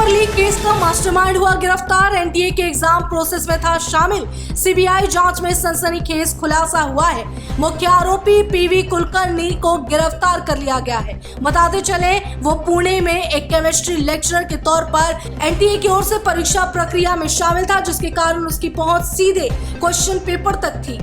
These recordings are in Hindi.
पेपर लीक केस का मास्टरमाइंड हुआ गिरफ्तार। एनटीए के एग्जाम प्रोसेस में था शामिल। सीबीआई जांच में सनसनीखेज खुलासा हुआ है। मुख्य आरोपी पीवी कुलकर्णी को गिरफ्तार कर लिया गया है। बताते चले वो पुणे में एक केमिस्ट्री लेक्चरर के तौर पर एनटीए की ओर से परीक्षा प्रक्रिया में शामिल था, जिसके कारण उसकी पहुंच सीधे क्वेश्चन पेपर तक थी।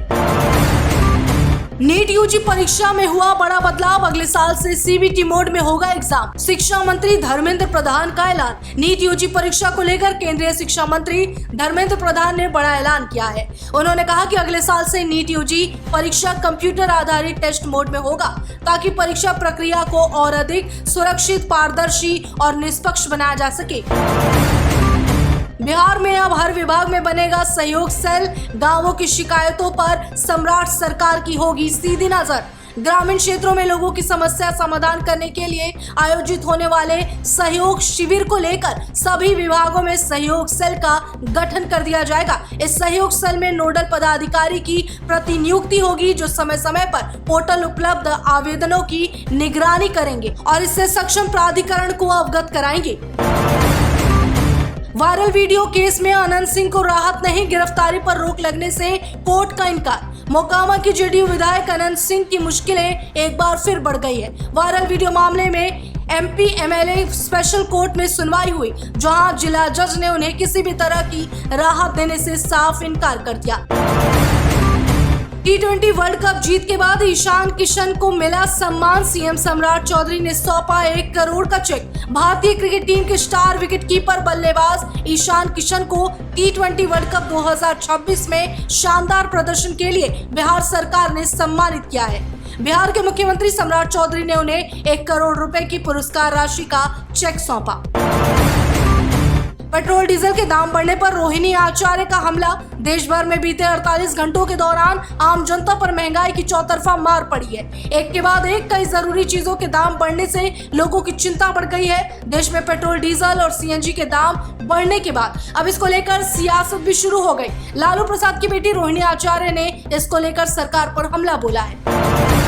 नीट यूजी परीक्षा में हुआ बड़ा बदलाव। अगले साल से सीबीटी मोड में होगा एग्जाम। शिक्षा मंत्री धर्मेंद्र प्रधान का ऐलान। नीट यूजी परीक्षा को लेकर केंद्रीय शिक्षा मंत्री धर्मेंद्र प्रधान ने बड़ा ऐलान किया है। उन्होंने कहा कि अगले साल से नीट यूजी परीक्षा कंप्यूटर आधारित टेस्ट मोड में होगा, ताकि परीक्षा प्रक्रिया को और अधिक सुरक्षित, पारदर्शी और निष्पक्ष बनाया जा सके। बिहार में अब हर विभाग में बनेगा सहयोग सेल। गांवों की शिकायतों पर सम्राट सरकार की होगी सीधी नजर। ग्रामीण क्षेत्रों में लोगों की समस्या समाधान करने के लिए आयोजित होने वाले सहयोग शिविर को लेकर सभी विभागों में सहयोग सेल का गठन कर दिया जाएगा। इस सहयोग सेल में नोडल पदाधिकारी की प्रतिनियुक्ति होगी, जो समय समय पर पोर्टल उपलब्ध आवेदनों की निगरानी करेंगे और इससे सक्षम प्राधिकरण को अवगत कराएंगे। वायरल वीडियो केस में अनंत सिंह को राहत नहीं। गिरफ्तारी पर रोक लगने से कोर्ट का इनकार। मोकामा की जेडीयू विधायक अनंत सिंह की मुश्किलें एक बार फिर बढ़ गई है। वायरल वीडियो मामले में एमपी एमएलए स्पेशल कोर्ट में सुनवाई हुई, जहां जिला जज ने उन्हें किसी भी तरह की राहत देने से साफ इनकार कर दिया। T20 वर्ल्ड कप जीत के बाद ईशान किशन को मिला सम्मान। सीएम सम्राट चौधरी ने सौंपा 1 करोड़ का चेक। भारतीय क्रिकेट टीम के स्टार विकेटकीपर बल्लेबाज ईशान किशन को T20 वर्ल्ड कप 2026 में शानदार प्रदर्शन के लिए बिहार सरकार ने सम्मानित किया है। बिहार के मुख्यमंत्री सम्राट चौधरी ने उन्हें 1 करोड़ रुपए की पुरस्कार राशि का चेक सौंपा। पेट्रोल डीजल के दाम बढ़ने पर रोहिणी आचार्य का हमला। देश भर में बीते 48 घंटों के दौरान आम जनता पर महंगाई की चौतरफा मार पड़ी है। एक के बाद एक कई जरूरी चीजों के दाम बढ़ने से लोगों की चिंता बढ़ गई है। देश में पेट्रोल, डीजल और सीएनजी के दाम बढ़ने के बाद अब इसको लेकर सियासत भी शुरू हो गई। लालू प्रसाद की बेटी रोहिणी आचार्य ने इसको लेकर सरकार पर हमला बोला है।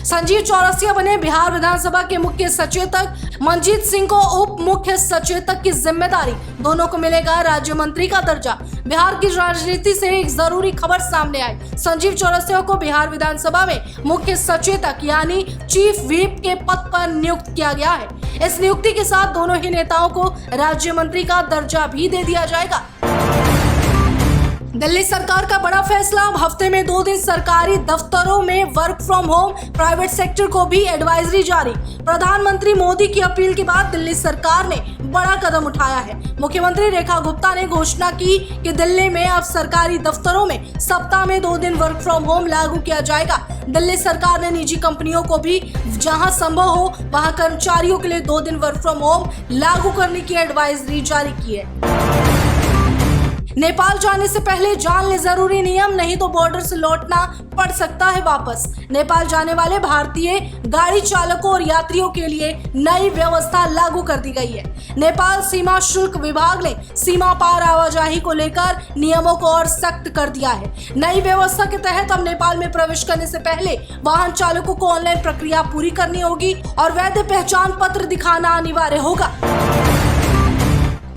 संजीव चौरसिया बने बिहार विधानसभा के मुख्य सचेतक। मंजीत सिंह को उप मुख्य सचेतक की जिम्मेदारी। दोनों को मिलेगा राज्य मंत्री का दर्जा। बिहार की राजनीति से एक जरूरी खबर सामने आई। संजीव चौरसिया को बिहार विधानसभा में मुख्य सचेतक यानी चीफ व्हिप के पद पर नियुक्त किया गया है। इस नियुक्ति के साथ दोनों ही नेताओं को राज्य मंत्री का दर्जा भी दे दिया जाएगा। दिल्ली सरकार का बड़ा फैसला। अब हफ्ते में 2 दिन सरकारी दफ्तरों में work from home. Private sector को भी एडवाइजरी जारी। प्रधानमंत्री मोदी की अपील के बाद दिल्ली सरकार ने बड़ा कदम उठाया है। मुख्यमंत्री रेखा गुप्ता ने घोषणा की कि दिल्ली में अब सरकारी दफ्तरों में सप्ताह में 2 दिन वर्क फ्रॉम होम लागू किया जाएगा। दिल्ली सरकार ने निजी कंपनियों को भी जहां संभव हो वहां कर्मचारियों के लिए 2 दिन वर्क फ्रॉम होम लागू करने की एडवाइजरी जारी की है। नेपाल जाने से पहले जान ले जरूरी नियम, नहीं तो बॉर्डर से लौटना पड़ सकता है वापस। नेपाल जाने वाले भारतीय गाड़ी चालकों और यात्रियों के लिए नई व्यवस्था लागू कर दी गई है। नेपाल सीमा शुल्क विभाग ने सीमा पार आवाजाही को लेकर नियमों को और सख्त कर दिया है। नई व्यवस्था के तहत अब नेपाल में प्रवेश करने से पहले वाहन चालकों को ऑनलाइन प्रक्रिया पूरी करनी होगी और वैध पहचान पत्र दिखाना अनिवार्य होगा।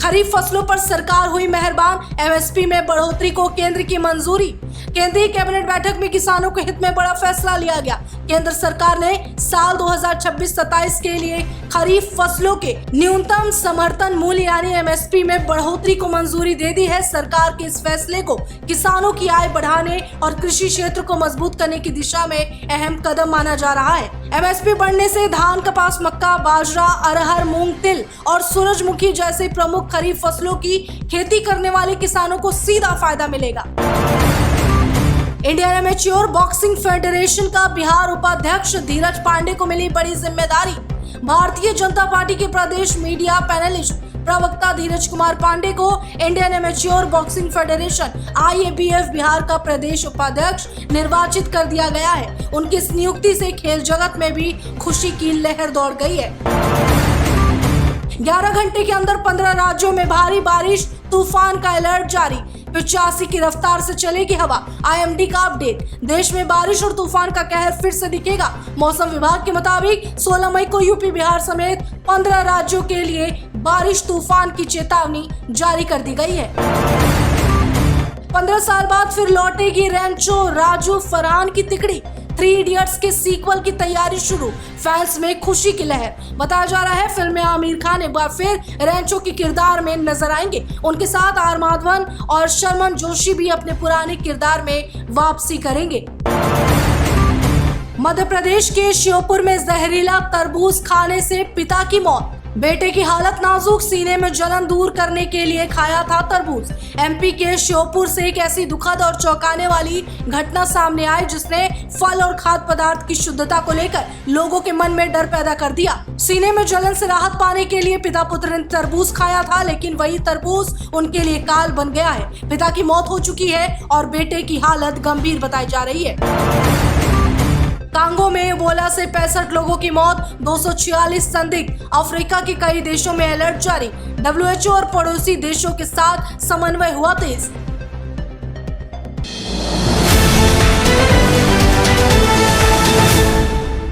खरीफ फसलों पर सरकार हुई मेहरबान। एमएसपी में बढ़ोतरी को केंद्र की मंजूरी। केंद्रीय कैबिनेट बैठक में किसानों के हित में बड़ा फैसला लिया गया। केंद्र सरकार ने साल 2026-27 के लिए खरीफ फसलों के न्यूनतम समर्थन मूल्य यानी एमएसपी में बढ़ोतरी को मंजूरी दे दी है। सरकार के इस फैसले को किसानों की आय बढ़ाने और कृषि क्षेत्र को मजबूत करने की दिशा में अहम कदम माना जा रहा है। एमएसपी बढ़ने से धान, कपास, मक्का, बाजरा, अरहर, मूंग, तिल और सूरजमुखी जैसे प्रमुख खरीफ फसलों की खेती करने वाले किसानों को सीधा फायदा मिलेगा। इंडियन एमेच्योर बॉक्सिंग फेडरेशन का बिहार उपाध्यक्ष धीरज पांडे को मिली बड़ी जिम्मेदारी। भारतीय जनता पार्टी के प्रदेश मीडिया पैनलिस्ट प्रवक्ता धीरज कुमार पांडे को Indian amateur boxing federation IABF Bihar का प्रदेश उपाध्यक्ष निर्वाचित कर दिया गया है। उनकी इस नियुक्ति से खेल जगत में भी खुशी की लहर दौड़ गई है। 11 घंटे के अंदर 15 राज्यों में भारी बारिश, तूफान का अलर्ट जारी। 85 की रफ्तार से चलेगी हवा। IMD का अपडेट। देश में बारिश और तूफान का कहर फिर से दिखेगा। मौसम विभाग के मुताबिक 16 मई को यूपी, बिहार समेत 15 राज्यों के लिए बारिश तूफान की चेतावनी जारी कर दी गई है। 15 साल बाद फिर लौटेगी रैंचो राजू फरहान की तिकड़ी। 3 इडियट्स के सीक्वल की तैयारी शुरू, फैंस में खुशी की लहर। बताया जा रहा है फिल्म में आमिर खान एक बार फिर रैंचो के किरदार में नजर आएंगे। उनके साथ आर माधवन और शर्मन जोशी भी अपने पुराने किरदार में वापसी करेंगे। मध्य प्रदेश के श्योपुर में जहरीला तरबूज खाने से पिता की मौत। बेटे की हालत नाजुक, सीने में जलन दूर करने के लिए खाया था तरबूज। एमपी के श्योपुर से एक ऐसी दुखद और चौंकाने वाली घटना सामने आई जिसने फल और खाद्य पदार्थ की शुद्धता को लेकर लोगों के मन में डर पैदा कर दिया। सीने में जलन से राहत पाने के लिए पिता पुत्र ने तरबूज खाया था, लेकिन वही तरबूज उनके लिए काल बन गया है। पिता की मौत हो चुकी है और बेटे की हालत गंभीर बताई जा रही है। कांगो में इबोला से 65 लोगों की मौत, 246 संदिग्ध। अफ्रीका के कई देशों में अलर्ट जारी। WHO और पड़ोसी देशों के साथ समन्वय हुआ तेज।